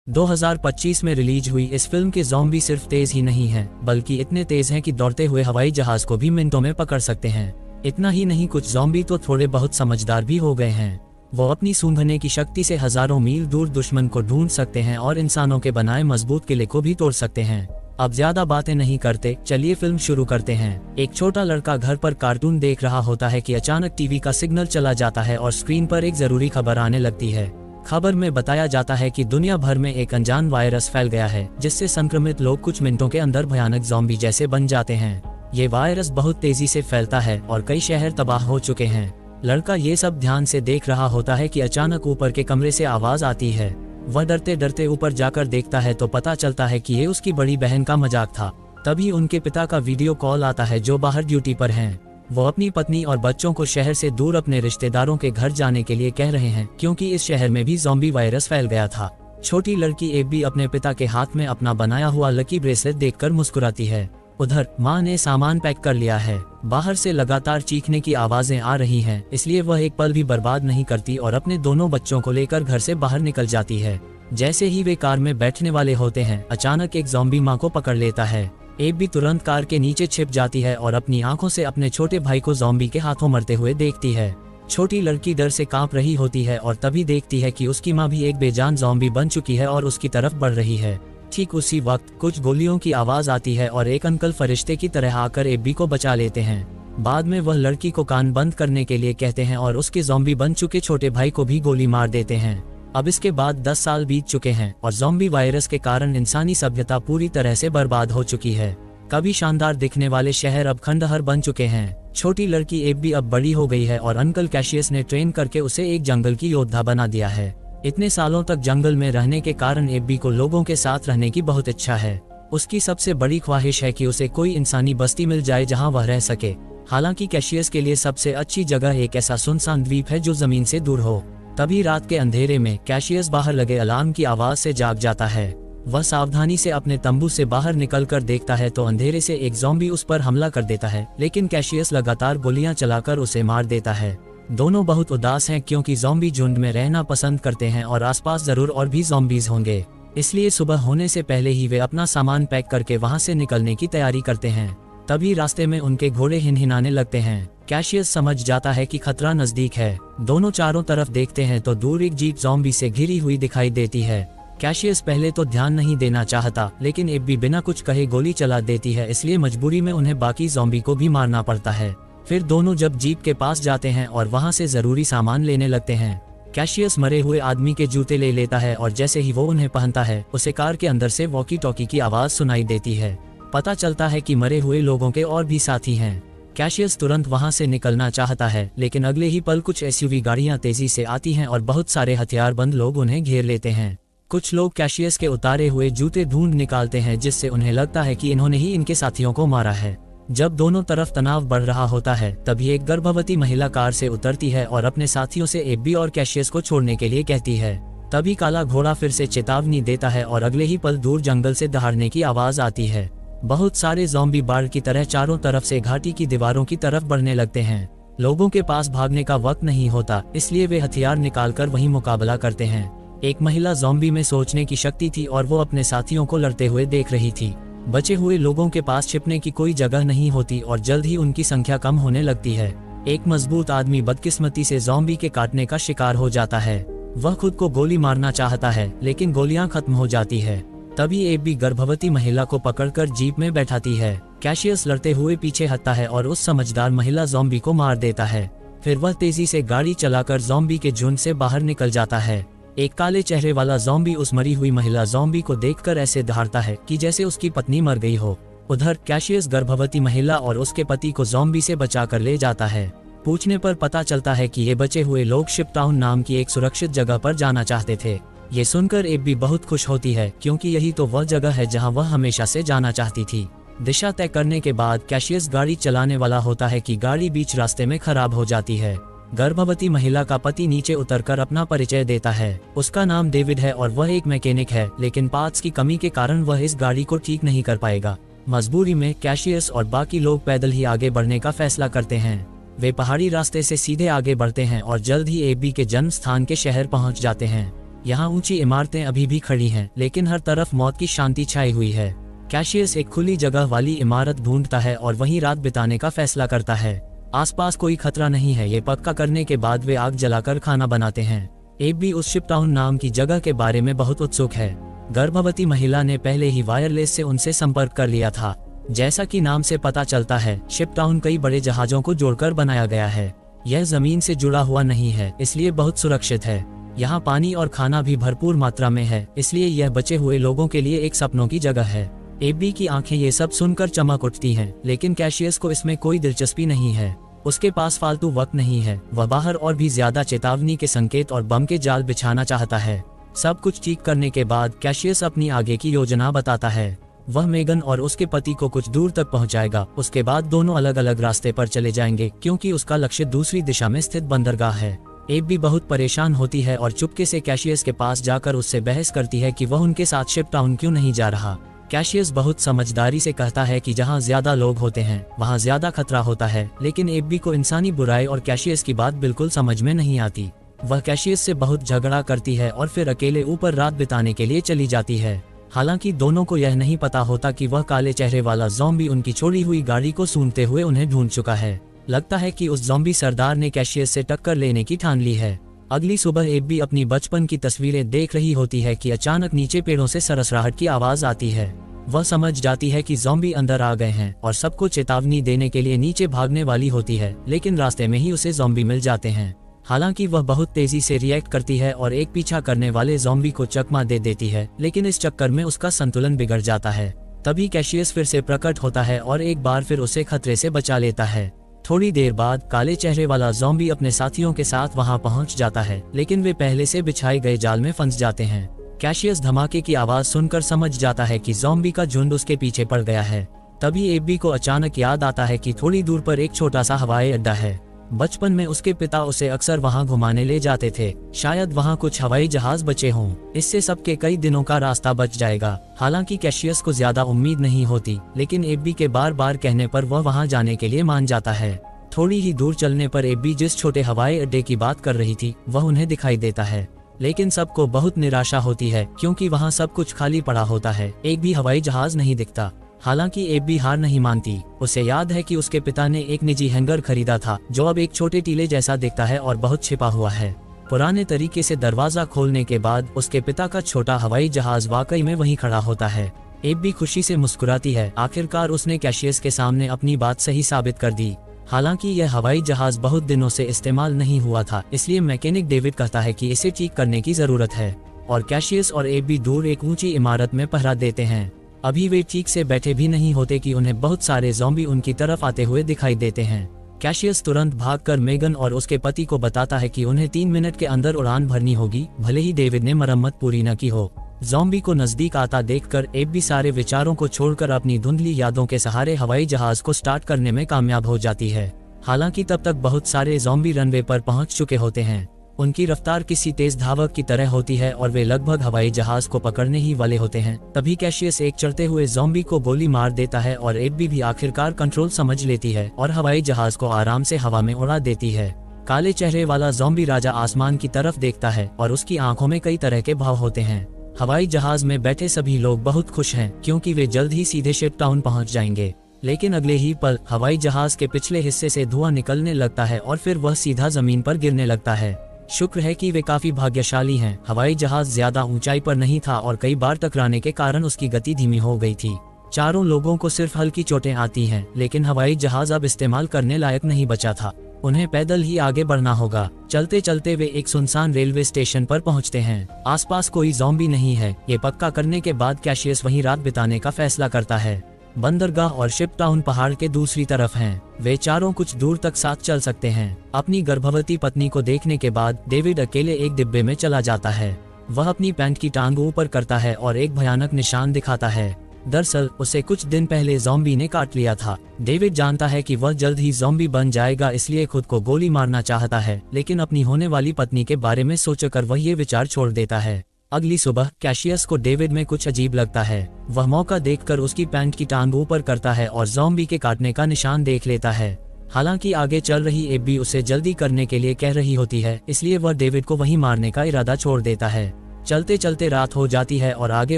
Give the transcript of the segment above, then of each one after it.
2025 में रिलीज हुई इस फिल्म के ज़ॉम्बी सिर्फ तेज ही नहीं हैं, बल्कि इतने तेज हैं कि दौड़ते हुए हवाई जहाज को भी मिनटों में पकड़ सकते हैं। इतना ही नहीं, कुछ ज़ॉम्बी तो थोड़े बहुत समझदार भी हो गए हैं। वो अपनी सूंघने की शक्ति से हजारों मील दूर दुश्मन को ढूंढ सकते हैं और इंसानों के बनाए मजबूत किले को भी तोड़ सकते हैं। अब ज्यादा बातें नहीं करते, चलिए फिल्म शुरू करते हैं। एक छोटा लड़का घर पर कार्टून देख रहा होता है कि अचानक टीवी का सिग्नल चला जाता है और स्क्रीन पर एक जरूरी खबर आने लगती है। खबर में बताया जाता है कि दुनिया भर में एक अनजान वायरस फैल गया है, जिससे संक्रमित लोग कुछ मिनटों के अंदर भयानक ज़ॉम्बी जैसे बन जाते हैं। ये वायरस बहुत तेजी से फैलता है और कई शहर तबाह हो चुके हैं। लड़का ये सब ध्यान से देख रहा होता है कि अचानक ऊपर के कमरे से आवाज आती है। वह डरते डरते ऊपर जाकर देखता है तो पता चलता है कि ये उसकी बड़ी बहन का मजाक था। तभी उनके पिता का वीडियो कॉल आता है, जो बाहर ड्यूटी पर हैं। वो अपनी पत्नी और बच्चों को शहर से दूर अपने रिश्तेदारों के घर जाने के लिए कह रहे हैं, क्योंकि इस शहर में भी ज़ॉम्बी वायरस फैल गया था। छोटी लड़की एबी अपने पिता के हाथ में अपना बनाया हुआ लकी ब्रेसलेट देखकर मुस्कुराती है। उधर माँ ने सामान पैक कर लिया है। बाहर से लगातार चीखने की आवाजें आ रही हैं, इसलिए वह एक पल भी बर्बाद नहीं करती और अपने दोनों बच्चों को लेकर घर से बाहर निकल जाती है। जैसे ही वे कार में बैठने वाले होते हैं, अचानक एक ज़ॉम्बी माँ को पकड़ लेता है। एबी तुरंत कार के नीचे छिप जाती है और अपनी आंखों से अपने छोटे भाई को ज़ॉम्बी के हाथों मरते हुए देखती है। छोटी लड़की डर से कांप रही होती है और तभी देखती है कि उसकी माँ भी एक बेजान ज़ॉम्बी बन चुकी है और उसकी तरफ बढ़ रही है। ठीक उसी वक्त कुछ गोलियों की आवाज आती है और एक अंकल फरिश्ते की तरह आकर एबी को बचा लेते हैं। बाद में वह लड़की को कान बंद करने के लिए कहते हैं और उसके ज़ॉम्बी बन चुके छोटे भाई को भी गोली मार देते हैं। अब इसके बाद 10 साल बीत चुके हैं और ज़ॉम्बी वायरस के कारण इंसानी सभ्यता पूरी तरह से बर्बाद हो चुकी है। कभी शानदार दिखने वाले शहर अब खंडहर बन चुके हैं। छोटी लड़की एबी अब बड़ी हो गई है और अंकल कैशियस ने ट्रेन करके उसे एक जंगल की योद्धा बना दिया है। इतने सालों तक जंगल में रहने के कारण एबी को लोगों के साथ रहने की बहुत इच्छा है। उसकी सबसे बड़ी ख्वाहिश है कि उसे कोई इंसानी बस्ती मिल जाए जहां वह रह सके। हालांकि कैशियस के लिए सबसे अच्छी जगह एक ऐसा सुनसान द्वीप है जो जमीन से दूर हो। तभी रात के अंधेरे में कैशियस बाहर लगे अलार्म की आवाज से जाग जाता है। वह सावधानी से अपने तंबू से बाहर निकलकर देखता है तो अंधेरे से एक ज़ॉम्बी उस पर हमला कर देता है, लेकिन कैशियस लगातार गोलियां चलाकर उसे मार देता है। दोनों बहुत उदास हैं क्योंकि ज़ॉम्बी झुंड में रहना पसंद करते हैं और आसपास जरूर और भी ज़ॉम्बीज होंगे। इसलिए सुबह होने से पहले ही वे अपना सामान पैक करके वहां से निकलने की तैयारी करते हैं। तभी रास्ते में उनके घोड़े हिनहिनाने लगते हैं। कैशियस समझ जाता है कि खतरा नजदीक है। दोनों चारों तरफ देखते हैं तो दूर एक जीप ज़ॉम्बी से घिरी हुई दिखाई देती है। कैशियस पहले तो ध्यान नहीं देना चाहता, लेकिन एबी बिना कुछ कहे गोली चला देती है, इसलिए मजबूरी में उन्हें बाकी ज़ॉम्बी को भी मारना पड़ता है। फिर दोनों जब जीप के पास जाते हैं और वहां से जरूरी सामान लेने लगते हैं। कैशियस मरे हुए आदमी के जूते ले लेता है और जैसे ही वो उन्हें पहनता है, उसे कार के अंदर से वॉकी टॉकी की आवाज सुनाई देती है। पता चलता है कि मरे हुए लोगों के और भी साथी हैं। कैशियस तुरंत वहां से निकलना चाहता है, लेकिन अगले ही पल कुछ एसयूवी गाड़ियां तेजी से आती हैं और बहुत सारे हथियारबंद लोग उन्हें घेर लेते हैं। कुछ लोग कैशियस के उतारे हुए जूते ढूंढ निकालते हैं, जिससे उन्हें लगता है कि इन्होंने ही इनके साथियों को मारा है। जब दोनों तरफ तनाव बढ़ रहा होता है, तभी एक गर्भवती महिला कार से उतरती है और अपने साथियों से एबी और कैशियस को छोड़ने के लिए कहती है। तभी काला घोड़ा फिर से चेतावनी देता है और अगले ही पल दूर जंगल से दहाड़ने की आवाज आती है। बहुत सारे ज़ॉम्बी बाढ़ की तरह चारों तरफ से घाटी की दीवारों की तरफ बढ़ने लगते हैं। लोगों के पास भागने का वक्त नहीं होता, इसलिए वे हथियार निकालकर वहीं मुकाबला करते हैं। एक महिला ज़ॉम्बी में सोचने की शक्ति थी और वो अपने साथियों को लड़ते हुए देख रही थी। बचे हुए लोगों के पास छिपने की कोई जगह नहीं होती और जल्द ही उनकी संख्या कम होने लगती है। एक मजबूत आदमी बदकिस्मती से ज़ॉम्बी के काटने का शिकार हो जाता है। वह खुद को गोली मारना चाहता है, लेकिन गोलियां खत्म हो जाती है। तभी एबी गर्भवती महिला को पकड़कर जीप में बैठाती है। कैशियस लड़ते हुए पीछे हटता है और उस समझदार महिला ज़ॉम्बी को मार देता है। फिर वह तेजी से गाड़ी चलाकर ज़ॉम्बी के झुंड से बाहर निकल जाता है। एक काले चेहरे वाला ज़ॉम्बी उस मरी हुई महिला ज़ॉम्बी को देखकर ऐसे दहाड़ता है कि जैसे उसकी पत्नी मर गई हो। उधर कैशियस गर्भवती महिला और उसके पति को ज़ॉम्बी से बचाकर ले जाता है। पूछने पर पता चलता है कि ये बचे हुए लोग शिपटाउन नाम की एक सुरक्षित जगह पर जाना चाहते थे। ये सुनकर एबी बहुत खुश होती है, क्योंकि यही तो वह जगह है जहां वह हमेशा से जाना चाहती थी। दिशा तय करने के बाद कैशियस गाड़ी चलाने वाला होता है कि गाड़ी बीच रास्ते में खराब हो जाती है। गर्भवती महिला का पति नीचे उतरकर अपना परिचय देता है। उसका नाम डेविड है और वह एक मैकेनिक है, लेकिन पार्ट्स की कमी के कारण वह इस गाड़ी को ठीक नहीं कर पाएगा। मजबूरी में कैशियस और बाकी लोग पैदल ही आगे बढ़ने का फैसला करते हैं। वे पहाड़ी रास्ते से सीधे आगे बढ़ते हैं और जल्द ही एबी के जन्म स्थान के शहर पहुंच जाते हैं। यहाँ ऊंची इमारतें अभी भी खड़ी हैं, लेकिन हर तरफ मौत की शांति छाई हुई है। कैशियस एक खुली जगह वाली इमारत ढूंढता है और वहीं रात बिताने का फैसला करता है। आसपास कोई खतरा नहीं है, ये पक्का करने के बाद वे आग जलाकर खाना बनाते हैं। एबी उस शिपटाउन नाम की जगह के बारे में बहुत उत्सुक है। गर्भवती महिला ने पहले ही वायरलेस से उनसे संपर्क कर लिया था। जैसा कि नाम से पता चलता है, शिपटाउन कई बड़े जहाजों को जोड़कर बनाया गया है। यह जमीन से जुड़ा हुआ नहीं है, इसलिए बहुत सुरक्षित है। यहाँ पानी और खाना भी भरपूर मात्रा में है, इसलिए यह बचे हुए लोगों के लिए एक सपनों की जगह है। एबी की आंखें ये सब सुनकर चमक उठती हैं, लेकिन कैशियस को इसमें कोई दिलचस्पी नहीं है। उसके पास फालतू वक्त नहीं है। वह बाहर और भी ज्यादा चेतावनी के संकेत और बम के जाल बिछाना चाहता है। सब कुछ ठीक करने के बाद कैशियस अपनी आगे की योजना बताता है। वह मेगन और उसके पति को कुछ दूर तक पहुंचाएगा। उसके बाद दोनों अलग अलग रास्ते पर चले जाएंगे, क्योंकि उसका लक्ष्य दूसरी दिशा में स्थित बंदरगाह है। एबी बहुत परेशान होती है और चुपके से कैशियस के पास जाकर उससे बहस करती है कि वह उनके साथ शिपटाउन क्यों नहीं जा रहा। कैशियस बहुत समझदारी से कहता है कि जहां ज्यादा लोग होते हैं वहां ज्यादा खतरा होता है, लेकिन एबी को इंसानी बुराई और कैशियस की बात बिल्कुल समझ में नहीं आती। वह कैशियस से बहुत झगड़ा करती है और फिर अकेले ऊपर रात बिताने के लिए चली जाती है। हालांकि दोनों को यह नहीं पता होता कि वह काले चेहरे वाला ज़ॉम्बी उनकी छोड़ी हुई गाड़ी को सूंघते हुए उन्हें ढूंढ चुका है। लगता है कि उस ज़ॉम्बी सरदार ने कैशियस से टक्कर लेने की ठान ली है। अगली सुबह एबी अपनी बचपन की तस्वीरें देख रही होती है कि अचानक नीचे पेड़ों से सरसराहट की आवाज आती है। वह समझ जाती है कि ज़ॉम्बी अंदर आ गए हैं और सबको चेतावनी देने के लिए नीचे भागने वाली होती है, लेकिन रास्ते में ही उसे ज़ॉम्बी मिल जाते हैं। हालांकि वह बहुत तेजी से रिएक्ट करती है और एक पीछा करने वाले ज़ॉम्बी को चकमा दे देती है, लेकिन इस चक्कर में उसका संतुलन बिगड़ जाता है। तभी कैशियस फिर से प्रकट होता है और एक बार फिर उसे खतरे से बचा लेता है। थोड़ी देर बाद काले चेहरे वाला ज़ॉम्बी अपने साथियों के साथ वहां पहुंच जाता है, लेकिन वे पहले से बिछाए गए जाल में फंस जाते हैं। कैशियस धमाके की आवाज सुनकर समझ जाता है कि ज़ॉम्बी का झुंड उसके पीछे पड़ गया है। तभी एबी को अचानक याद आता है कि थोड़ी दूर पर एक छोटा सा हवाई अड्डा है। बचपन में उसके पिता उसे अक्सर वहां घुमाने ले जाते थे। शायद वहां कुछ हवाई जहाज बचे हों। इससे सबके कई दिनों का रास्ता बच जाएगा। हालांकि कैशियस को ज्यादा उम्मीद नहीं होती, लेकिन एबी के बार बार कहने पर वह वहां जाने के लिए मान जाता है। थोड़ी ही दूर चलने पर एबी जिस छोटे हवाई अड्डे की बात कर रही थी वह उन्हें दिखाई देता है, लेकिन सबको बहुत निराशा होती है क्योंकि वहां सब कुछ खाली पड़ा होता है। एक भी हवाई जहाज नहीं दिखता। हालांकि एबी हार नहीं मानती। उसे याद है कि उसके पिता ने एक निजी हैंगर खरीदा था जो अब एक छोटे टीले जैसा दिखता है और बहुत छिपा हुआ है। पुराने तरीके से दरवाजा खोलने के बाद उसके पिता का छोटा हवाई जहाज वाकई में वहीं खड़ा होता है। एबी खुशी से मुस्कुराती है। आखिरकार उसने कैशियस के सामने अपनी बात सही साबित कर दी। हालांकि यह हवाई जहाज बहुत दिनों से इस्तेमाल नहीं हुआ था, इसलिए मैकेनिक डेविड कहता है कि इसे ठीक करने की जरूरत है और कैशियस और एबी दूर एक ऊंची इमारत में पहरा देते हैं। अभी वे ठीक से बैठे भी नहीं होते कि उन्हें बहुत सारे ज़ॉम्बी उनकी तरफ आते हुए दिखाई देते हैं। कैशियस तुरंत भागकर मेगन और उसके पति को बताता है कि उन्हें 3 मिनट के अंदर उड़ान भरनी होगी, भले ही डेविड ने मरम्मत पूरी न की हो। ज़ॉम्बी को नजदीक आता देखकर एबी सारे विचारों को छोड़कर अपनी धुंधली यादों के सहारे हवाई जहाज को स्टार्ट करने में कामयाब हो जाती है। हालांकि तब तक बहुत सारे ज़ॉम्बी रनवे पर पहुंच चुके होते हैं। उनकी रफ्तार किसी तेज धावक की तरह होती है और वे लगभग हवाई जहाज को पकड़ने ही वाले होते हैं। तभी कैशियस एक चढ़ते हुए ज़ॉम्बी को गोली मार देता है और एबी भी आखिरकार कंट्रोल समझ लेती है और हवाई जहाज को आराम से हवा में उड़ा देती है। काले चेहरे वाला ज़ॉम्बी राजा आसमान की तरफ देखता है और उसकी आंखों में कई तरह के भाव होते हैं। हवाई जहाज में बैठे सभी लोग बहुत खुश हैं क्योंकि वे जल्द ही सीधे शिपटाउन पहुंच जाएंगे। लेकिन अगले ही पल हवाई जहाज के पिछले हिस्से से धुआं निकलने लगता है और फिर वह सीधा जमीन पर गिरने लगता है। शुक्र है कि वे काफी भाग्यशाली हैं। हवाई जहाज ज्यादा ऊंचाई पर नहीं था और कई बार टकराने के कारण उसकी गति धीमी हो गई थी। चारों लोगों को सिर्फ हल्की चोटें आती हैं, लेकिन हवाई जहाज अब इस्तेमाल करने लायक नहीं बचा था। उन्हें पैदल ही आगे बढ़ना होगा। चलते चलते वे एक सुनसान रेलवे स्टेशन पर पहुंचते हैं। आसपास कोई ज़ॉम्बी नहीं है। ये पक्का करने के बाद कैशियस वहीं रात बिताने का फैसला करता है। बंदरगाह और शिपटाउन पहाड़ के दूसरी तरफ हैं। वे चारों कुछ दूर तक साथ चल सकते हैं। अपनी गर्भवती पत्नी को देखने के बाद डेविड अकेले एक डिब्बे में चला जाता है। वह अपनी पैंट की टांग ऊपर करता है और एक भयानक निशान दिखाता है। दरअसल उसे कुछ दिन पहले ज़ॉम्बी ने काट लिया था। डेविड जानता है कि वह जल्द ही ज़ॉम्बी बन जाएगा, इसलिए खुद को गोली मारना चाहता है, लेकिन अपनी होने वाली पत्नी के बारे में सोचकर वह ये विचार छोड़ देता है। अगली सुबह कैशियस को डेविड में कुछ अजीब लगता है। वह मौका देखकर उसकी पैंट की टांग ऊपर करता है और ज़ॉम्बी के काटने का निशान देख लेता है। हालांकि आगे चल रही एबी उसे जल्दी करने के लिए कह रही होती है, इसलिए वह डेविड को वहीं मारने का इरादा छोड़ देता है। चलते चलते रात हो जाती है और आगे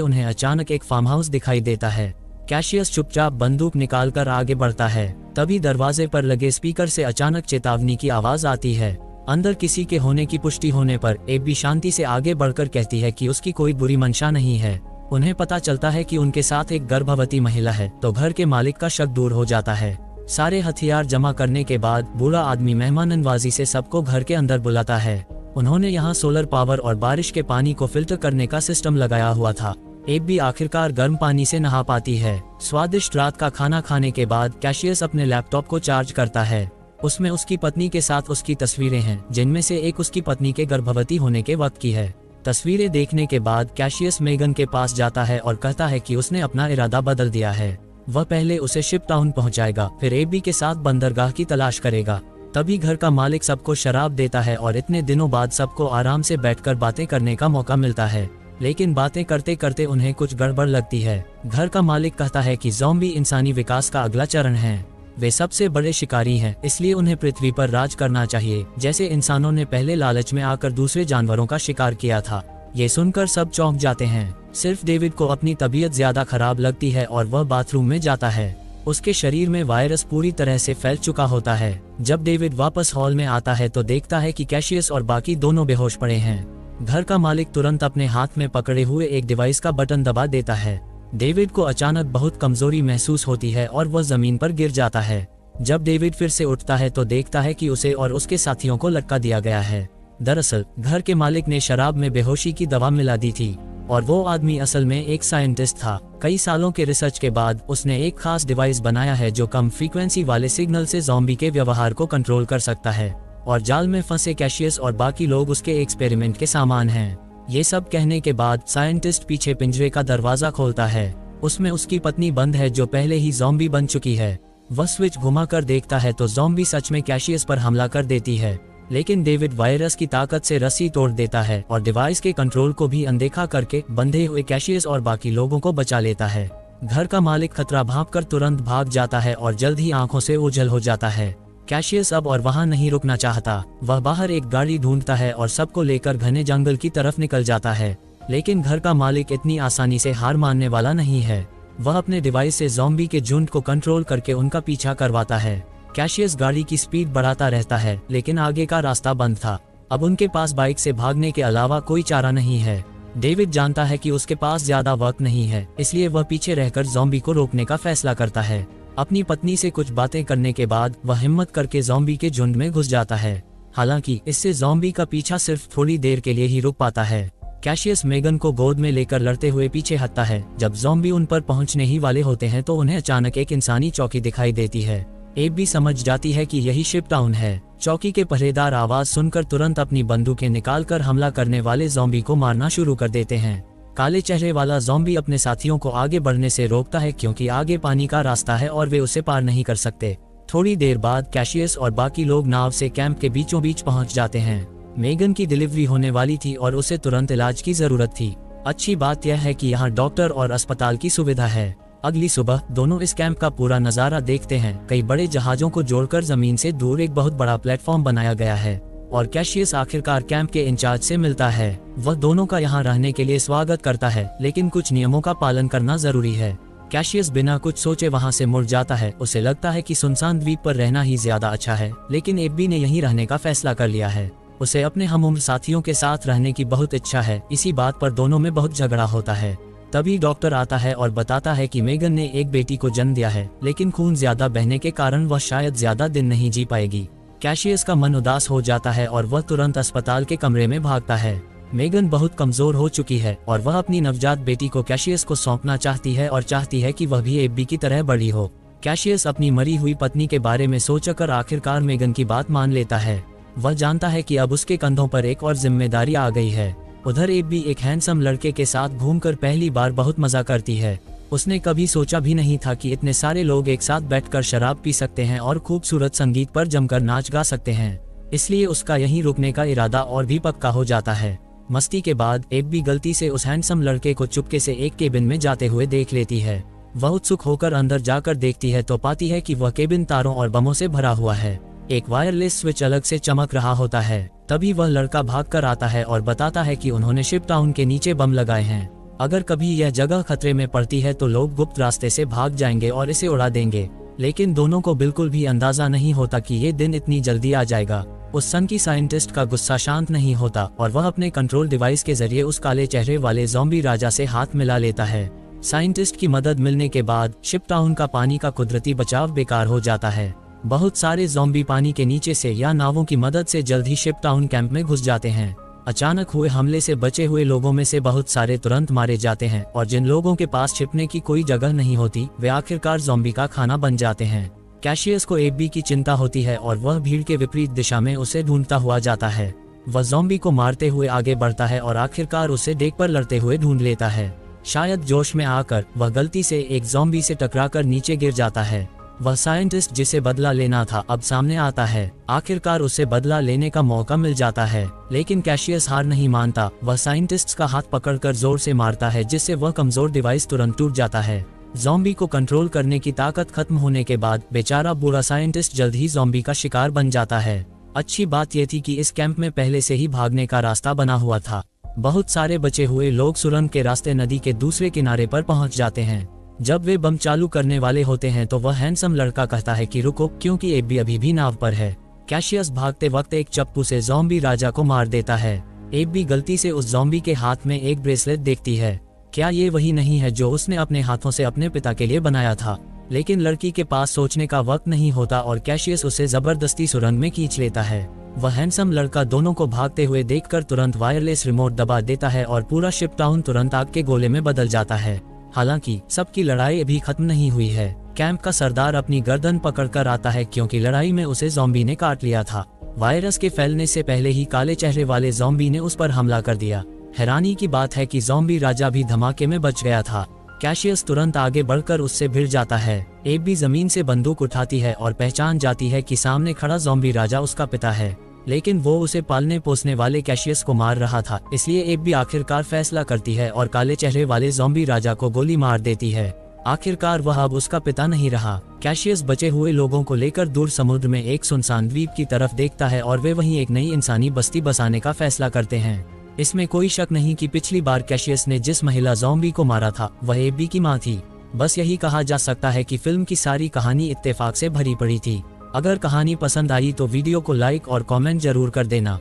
उन्हें अचानक एक फार्म हाउस दिखाई देता है। कैशियस चुपचाप बंदूक निकालकर आगे बढ़ता है। तभी दरवाजे पर लगे स्पीकर से अचानक चेतावनी की आवाज आती है। अंदर किसी के होने की पुष्टि होने पर एबी शांति से आगे बढ़कर कहती है कि उसकी कोई बुरी मंशा नहीं है। उन्हें पता चलता है कि उनके साथ एक गर्भवती महिला है तो घर के मालिक का शक दूर हो जाता है। सारे हथियार जमा करने के बाद बूढ़ा आदमी मेहमान नवाजी से सबको घर के अंदर बुलाता है। उन्होंने यहाँ सोलर पावर और बारिश के पानी को फिल्टर करने का सिस्टम लगाया हुआ था। एबी आखिरकार गर्म पानी से नहा पाती है। स्वादिष्ट रात का खाना खाने के बाद कैशियस अपने लैपटॉप को चार्ज करता है। उसमें उसकी पत्नी के साथ उसकी तस्वीरें हैं, जिनमें से एक उसकी पत्नी के गर्भवती होने के वक्त की है। तस्वीरें देखने के बाद कैशियस मेगन के पास जाता है और कहता है कि उसने अपना इरादा बदल दिया है। वह पहले उसे शिप टाउन पहुंचाएगा, फिर एबी के साथ बंदरगाह की तलाश करेगा। तभी घर का मालिक सबको शराब देता है और इतने दिनों बाद सबको आराम से बैठकर बातें करने का मौका मिलता है। लेकिन बातें करते करते उन्हें कुछ गड़बड़ लगती है। घर का मालिक कहता है कि ज़ॉम्बी इंसानी विकास का अगला चरण है। वे सबसे बड़े शिकारी हैं, इसलिए उन्हें पृथ्वी पर राज करना चाहिए, जैसे इंसानों ने पहले लालच में आकर दूसरे जानवरों का शिकार किया था। ये सुनकर सब चौंक जाते हैं। सिर्फ डेविड को अपनी तबीयत ज्यादा खराब लगती है और वह बाथरूम में जाता है। उसके शरीर में वायरस पूरी तरह से फैल चुका होता है। जब डेविड वापस हॉल में आता है तो देखता है कि कैशियस और बाकी दोनों बेहोश पड़े हैं। घर का मालिक तुरंत अपने हाथ में पकड़े हुए एक डिवाइस का बटन दबा देता है। डेविड को अचानक बहुत कमजोरी महसूस होती है और वह जमीन पर गिर जाता है। जब डेविड फिर से उठता है तो देखता है कि उसे और उसके साथियों को लटका दिया गया है। दरअसल घर के मालिक ने शराब में बेहोशी की दवा मिला दी थी और वो आदमी असल में एक साइंटिस्ट था। कई सालों के रिसर्च के बाद उसने एक खास डिवाइस बनाया है जो कम फ्रीक्वेंसी वाले सिग्नल से ज़ॉम्बी के व्यवहार को कंट्रोल कर सकता है। और जाल में फंसे कैशियस और बाकी लोग उसके एक्सपेरिमेंट के सामान हैं। ये सब कहने के बाद साइंटिस्ट पीछे पिंजरे का दरवाजा खोलता है। उसमें उसकी पत्नी बंद है जो पहले ही ज़ॉम्बी बन चुकी है। वह स्विच घुमाकर देखता है तो ज़ॉम्बी सच में कैशियस पर हमला कर देती है। लेकिन डेविड वायरस की ताकत से रस्सी तोड़ देता है और डिवाइस के कंट्रोल को भी अनदेखा करके बंधे हुए कैशियस और बाकी लोगों को बचा लेता है। घर का मालिक खतरा भांपकर तुरंत भाग जाता है और जल्द ही आंखों से ओझल हो जाता है। कैशियस अब और वहां नहीं रुकना चाहता। वह बाहर एक गाड़ी ढूंढता है और सबको लेकर घने जंगल की तरफ निकल जाता है। लेकिन घर का मालिक इतनी आसानी से हार मानने वाला नहीं है। वह अपने डिवाइस से ज़ॉम्बी के झुंड को कंट्रोल करके उनका पीछा करवाता है। कैशियस गाड़ी की स्पीड बढ़ाता रहता है, लेकिन आगे का रास्ता बंद था। अब उनके पास बाइक से भागने के अलावा कोई चारा नहीं है। डेविड जानता है कि उसके पास ज्यादा वक्त नहीं है, इसलिए वह पीछे रहकर ज़ॉम्बी को रोकने का फैसला करता है। अपनी पत्नी से कुछ बातें करने के बाद वह हिम्मत करके ज़ॉम्बी के झुंड में घुस जाता है। हालांकि इससे ज़ॉम्बी का पीछा सिर्फ थोड़ी देर के लिए ही रुक पाता है। कैशियस मेगन को गोद में लेकर लड़ते हुए पीछे हटता है। जब ज़ॉम्बी उन पर पहुंचने ही वाले होते हैं तो उन्हें अचानक एक इंसानी चौकी दिखाई देती है। एब भी समझ जाती है कि यही शिप टाउन है। चौकी के पहरेदार आवाज सुनकर तुरंत अपनी बंदूकें निकालकर हमला करने वाले ज़ॉम्बी को मारना शुरू कर देते हैं। काले चेहरे वाला ज़ॉम्बी अपने साथियों को आगे बढ़ने से रोकता है क्योंकि आगे पानी का रास्ता है और वे उसे पार नहीं कर सकते। थोड़ी देर बाद कैशियस और बाकी लोग नाव से कैंप के बीचों बीच पहुंच जाते हैं। मेगन की डिलीवरी होने वाली थी और उसे तुरंत इलाज की जरूरत थी। अच्छी बात यह है कि यहाँ डॉक्टर और अस्पताल की सुविधा है। अगली सुबह दोनों इस कैंप का पूरा नजारा देखते हैं। कई बड़े जहाजों को जोड़कर जमीन से दूर एक बहुत बड़ा प्लेटफॉर्म बनाया गया है और कैशियस आखिरकार कैंप के इंचार्ज से मिलता है। वह दोनों का यहाँ रहने के लिए स्वागत करता है, लेकिन कुछ नियमों का पालन करना जरूरी है। कैशियस बिना कुछ सोचे वहाँ से मुड़ जाता है। उसे लगता है कि सुनसान द्वीप पर रहना ही ज्यादा अच्छा है, लेकिन एब्बी ने यहीं रहने का फैसला कर लिया है। उसे अपने हमउम्र साथियों के साथ रहने की बहुत इच्छा है। इसी बात पर दोनों में बहुत झगड़ा होता है। तभी डॉक्टर आता है और बताता है कि मेगन ने एक बेटी को जन्म दिया है, लेकिन खून ज्यादा बहने के कारण वह शायद ज्यादा दिन नहीं जी पाएगी। कैशियस का मन उदास हो जाता है और वह तुरंत अस्पताल के कमरे में भागता है। मेगन बहुत कमजोर हो चुकी है और वह अपनी नवजात बेटी को कैशियस को सौंपना चाहती है और चाहती है कि वह भी एब्बी की तरह बड़ी हो। कैशियस अपनी मरी हुई पत्नी के बारे में सोचकर आखिरकार मेगन की बात मान लेता है। वह जानता है कि अब उसके कंधों पर एक और जिम्मेदारी आ गई है। उधर एब्बी एक हैंडसम लड़के के साथ घूमकर पहली बार बहुत मजा करती है। उसने कभी सोचा भी नहीं था कि इतने सारे लोग एक साथ बैठकर शराब पी सकते हैं और खूबसूरत संगीत पर जमकर नाच गा सकते हैं। इसलिए उसका यहीं रुकने का इरादा और भी पक्का हो जाता है। मस्ती के बाद एब्बी गलती से उस हैंडसम लड़के को चुपके से एक केबिन में जाते हुए देख लेती है। वह उत्सुक होकर अंदर जाकर देखती है तो पाती है कि वह केबिन तारों और बमों से भरा हुआ है। एक वायरलेस स्विच अलग से चमक रहा होता है। तभी वह लड़का भाग कर आता है और बताता है कि उन्होंने शिप टाउन के नीचे बम लगाए हैं। अगर कभी यह जगह खतरे में पड़ती है तो लोग गुप्त रास्ते से भाग जाएंगे और इसे उड़ा देंगे। लेकिन दोनों को बिल्कुल भी अंदाजा नहीं होता कि ये दिन इतनी जल्दी आ जाएगा। उस सनकी साइंटिस्ट का गुस्सा शांत नहीं होता और वह अपने कंट्रोल डिवाइस के जरिए उस काले चेहरे वाले ज़ॉम्बी राजा से हाथ मिला लेता है। साइंटिस्ट की मदद मिलने के बाद शिप टाउन का पानी का कुदरती बचाव बेकार हो जाता है। बहुत सारे ज़ॉम्बी पानी के नीचे से या नावों की मदद से जल्द ही शिप टाउन कैंप में घुस जाते हैं। अचानक हुए हमले से बचे हुए लोगों में से बहुत सारे तुरंत मारे जाते हैं और जिन लोगों के पास छिपने की कोई जगह नहीं होती वे आखिरकार ज़ॉम्बी का खाना बन जाते हैं। कैशियस को एबी की चिंता होती है और वह भीड़ के विपरीत दिशा में उसे ढूंढता हुआ जाता है। वह ज़ॉम्बी को मारते हुए आगे बढ़ता है और आखिरकार उसे डेक पर लड़ते हुए ढूंढ लेता है। शायद जोश में आकर वह गलती से एक ज़ॉम्बी से टकराकर नीचे गिर जाता है। वह साइंटिस्ट जिसे बदला लेना था अब सामने आता है। आखिरकार उसे बदला लेने का मौका मिल जाता है, लेकिन कैशियस हार नहीं मानता। वह साइंटिस्ट का हाथ पकड़कर जोर से मारता है जिससे वह कमजोर डिवाइस तुरंत टूट जाता है। ज़ॉम्बी को कंट्रोल करने की ताकत खत्म होने के बाद बेचारा बुरा साइंटिस्ट जल्द ही ज़ॉम्बी का शिकार बन जाता है। अच्छी बात यह थी कि इस कैंप में पहले से ही भागने का रास्ता बना हुआ था। बहुत सारे बचे हुए लोग सुरंग के रास्ते नदी के दूसरे किनारे पर पहुंच जाते हैं। जब वे बम चालू करने वाले होते हैं तो वह हैंडसम लड़का कहता है कि रुको, क्योंकि एबी अभी भी नाव पर है। कैशियस भागते वक्त एक चप्पू से ज़ॉम्बी राजा को मार देता है। एबी गलती से उस ज़ॉम्बी के हाथ में एक ब्रेसलेट देखती है। क्या ये वही नहीं है जो उसने अपने हाथों से अपने पिता के लिए बनाया था? लेकिन लड़की के पास सोचने का वक्त नहीं होता और कैशियस उसे जबरदस्ती सुरंग में खींच लेता है। वह हैंडसम लड़का दोनों को भागते हुए देखकर तुरंत वायरलेस रिमोट दबा देता है और पूरा शिप टाउन तुरंत आग के गोले में बदल जाता है। हालांकि सबकी लड़ाई अभी खत्म नहीं हुई है। कैंप का सरदार अपनी गर्दन पकड़कर आता है क्योंकि लड़ाई में उसे ज़ॉम्बी ने काट लिया था। वायरस के फैलने से पहले ही काले चेहरे वाले ज़ॉम्बी ने उस पर हमला कर दिया। हैरानी की बात है कि ज़ॉम्बी राजा भी धमाके में बच गया था। कैशियस तुरंत आगे बढ़कर उससे भिड़ जाता है। एबी जमीन से बंदूक उठाती है और पहचान जाती है कि सामने खड़ा ज़ॉम्बी राजा उसका पिता है, लेकिन वो उसे पालने पोसने वाले कैशियस को मार रहा था। इसलिए एबी आखिरकार फैसला करती है और काले चेहरे वाले ज़ॉम्बी राजा को गोली मार देती है। आखिरकार वह अब उसका पिता नहीं रहा। कैशियस बचे हुए लोगों को लेकर दूर समुद्र में एक सुनसान द्वीप की तरफ देखता है और वे वहीं एक नई इंसानी बस्ती बसाने का फैसला करते हैं। इसमें कोई शक नहीं कि पिछली बार कैशियस ने जिस महिला ज़ॉम्बी को मारा था वह एबी की मां थी। बस यही कहा जा सकता है कि फिल्म की सारी कहानी इत्तेफाक से भरी पड़ी थी। अगर कहानी पसंद आई तो वीडियो को लाइक और कमेंट जरूर कर देना।